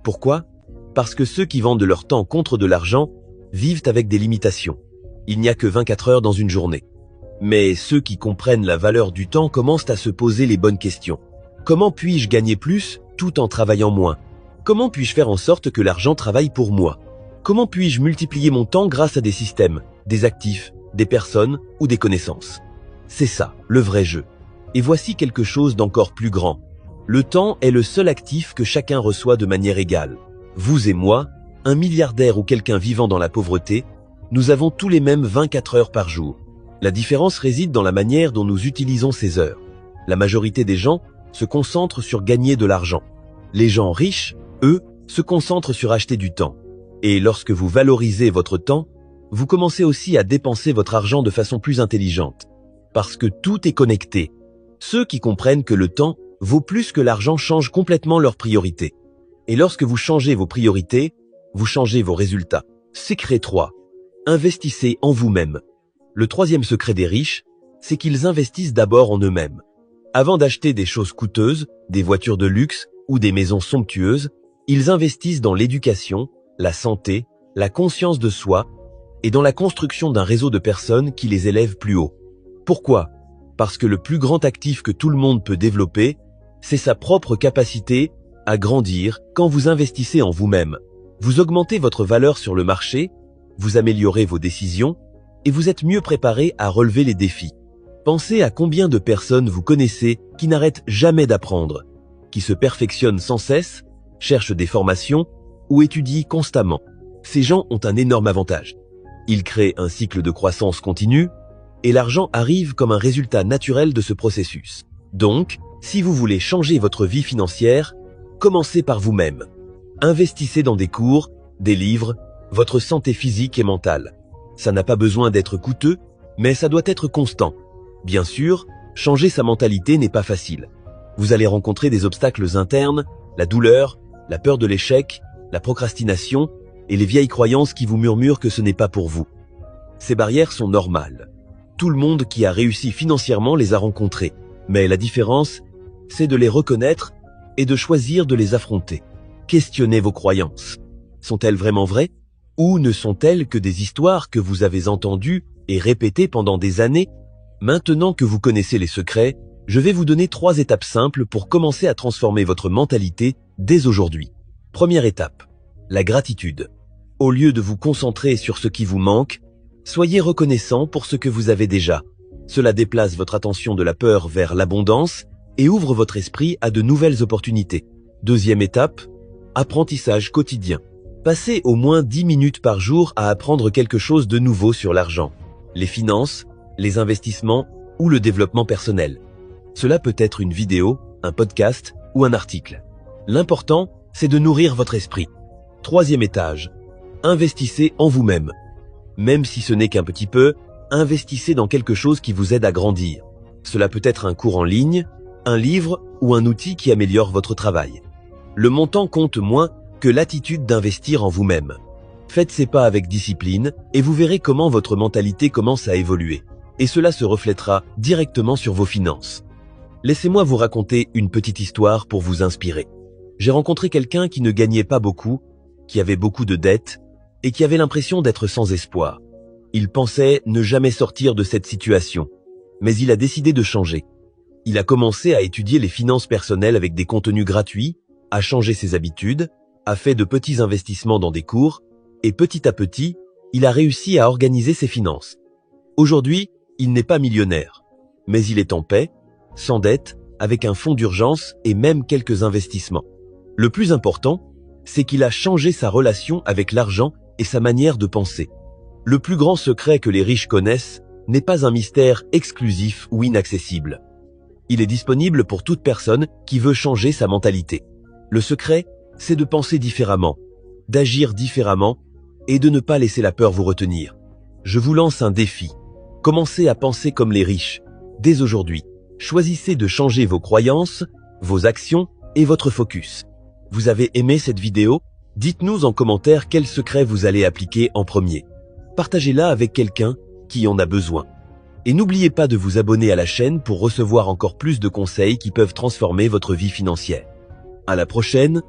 Pourquoi? Parce que ceux qui vendent leur temps contre de l'argent vivent avec des limitations. Il n'y a que 24 heures dans une journée. Mais ceux qui comprennent la valeur du temps commencent à se poser les bonnes questions. Comment puis-je gagner plus tout en travaillant moins? Comment puis-je faire en sorte que l'argent travaille pour moi? Comment puis-je multiplier mon temps grâce à des systèmes, des actifs, des personnes ou des connaissances? C'est ça, le vrai jeu. Et voici quelque chose d'encore plus grand. Le temps est le seul actif que chacun reçoit de manière égale. Vous et moi, un milliardaire ou quelqu'un vivant dans la pauvreté, nous avons tous les mêmes 24 heures par jour. La différence réside dans la manière dont nous utilisons ces heures. La majorité des gens se concentrent sur gagner de l'argent. Les gens riches, eux, se concentrent sur acheter du temps. Et lorsque vous valorisez votre temps, vous commencez aussi à dépenser votre argent de façon plus intelligente. Parce que tout est connecté. Ceux qui comprennent que le temps vaut plus que l'argent changent complètement leurs priorités. Et lorsque vous changez vos priorités, vous changez vos résultats. Secret 3. Investissez en vous-même. Le troisième secret des riches, c'est qu'ils investissent d'abord en eux-mêmes. Avant d'acheter des choses coûteuses, des voitures de luxe ou des maisons somptueuses, ils investissent dans l'éducation, la santé, la conscience de soi et dans la construction d'un réseau de personnes qui les élèvent plus haut. Pourquoi? Parce que le plus grand actif que tout le monde peut développer, c'est sa propre capacité à grandir. Quand vous investissez en vous-même, vous augmentez votre valeur sur le marché, vous améliorez vos décisions et vous êtes mieux préparé à relever les défis. Pensez à combien de personnes vous connaissez qui n'arrêtent jamais d'apprendre, qui se perfectionnent sans cesse, cherchent des formations ou étudient constamment. Ces gens ont un énorme avantage. Ils créent un cycle de croissance continue et l'argent arrive comme un résultat naturel de ce processus. Donc, si vous voulez changer votre vie financière, commencez par vous-même. Investissez dans des cours, des livres, votre santé physique et mentale. Ça n'a pas besoin d'être coûteux, mais ça doit être constant. Bien sûr, changer sa mentalité n'est pas facile. Vous allez rencontrer des obstacles internes, la douleur, la peur de l'échec, la procrastination et les vieilles croyances qui vous murmurent que ce n'est pas pour vous. Ces barrières sont normales. Tout le monde qui a réussi financièrement les a rencontrées. Mais la différence, c'est de les reconnaître et de choisir de les affronter. Questionnez vos croyances. Sont-elles vraiment vraies? Ou ne sont-elles que des histoires que vous avez entendues et répétées pendant des années? Maintenant que vous connaissez les secrets, je vais vous donner 3 étapes simples pour commencer à transformer votre mentalité dès aujourd'hui. Première étape, la gratitude. Au lieu de vous concentrer sur ce qui vous manque, soyez reconnaissant pour ce que vous avez déjà. Cela déplace votre attention de la peur vers l'abondance et ouvre votre esprit à de nouvelles opportunités. Deuxième étape, apprentissage quotidien. Passez au moins 10 minutes par jour à apprendre quelque chose de nouveau sur l'argent, les finances, les investissements ou le développement personnel. Cela peut être une vidéo, un podcast ou un article. L'important, c'est de nourrir votre esprit. Troisième étage, investissez en vous-même. Même si ce n'est qu'un petit peu, investissez dans quelque chose qui vous aide à grandir. Cela peut être un cours en ligne, un livre ou un outil qui améliore votre travail. Le montant compte moins que l'attitude d'investir en vous-même. Faites ces pas avec discipline et vous verrez comment votre mentalité commence à évoluer. Et cela se reflètera directement sur vos finances. Laissez-moi vous raconter une petite histoire pour vous inspirer. J'ai rencontré quelqu'un qui ne gagnait pas beaucoup, qui avait beaucoup de dettes et qui avait l'impression d'être sans espoir. Il pensait ne jamais sortir de cette situation, mais il a décidé de changer. Il a commencé à étudier les finances personnelles avec des contenus gratuits, a changé ses habitudes, a fait de petits investissements dans des cours, et petit à petit, il a réussi à organiser ses finances. Aujourd'hui, il n'est pas millionnaire, mais il est en paix, sans dette, avec un fonds d'urgence et même quelques investissements. Le plus important, c'est qu'il a changé sa relation avec l'argent et sa manière de penser. Le plus grand secret que les riches connaissent n'est pas un mystère exclusif ou inaccessible. Il est disponible pour toute personne qui veut changer sa mentalité. Le secret, c'est de penser différemment, d'agir différemment et de ne pas laisser la peur vous retenir. Je vous lance un défi. Commencez à penser comme les riches. Dès aujourd'hui, choisissez de changer vos croyances, vos actions et votre focus. Vous avez aimé cette vidéo? Dites-nous en commentaire quel secret vous allez appliquer en premier. Partagez-la avec quelqu'un qui en a besoin. Et n'oubliez pas de vous abonner à la chaîne pour recevoir encore plus de conseils qui peuvent transformer votre vie financière. À la prochaine